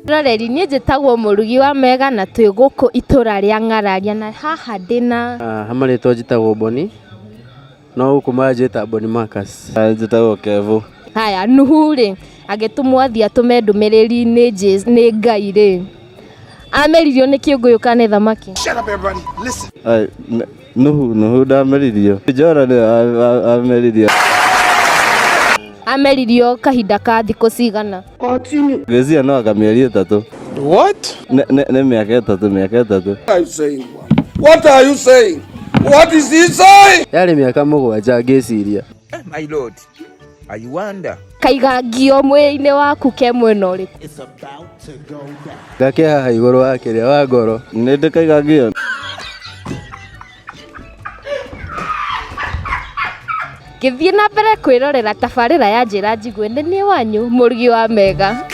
Roreri niĩ njĩtagwo mũrugi wa mega na twĩ gũkũ itũra rĩa Ng'araria na haha ndĩna hamarĩtwo njĩtagwo Boni no gũkũ manjĩta Boni Marcus. Njĩtagwo Kevo. Haya Nuhu rĩ agĩtũmwo athiĩ atũme ndũmĩrĩri nĩ Ngai rĩ ameririo nĩ kĩũngũyũ kana thamaki. Shut up everybody, listen. Nuhu ndameririo. Jonah nĩ ameririo. Ameririo kahinda ka thikũ cigana? Ngĩciria no aka mĩeri 3. What? Nĩ mĩaka 3. What are you saying? What is he saying? Yarĩ mĩaka 7 ngĩciria. My lord, are you wonder? Kaigangio mwĩrĩ-inĩ waku ke mwena ũrĩkũ? Gake haha igũrũ wa kĩrĩa wa ngoro. Nĩ ndĩkaigangio. Gĩthiĩ na mbere kwĩrorera tabarĩra ya njĩra njigũ nĩ wanyu mũrugi wa mega.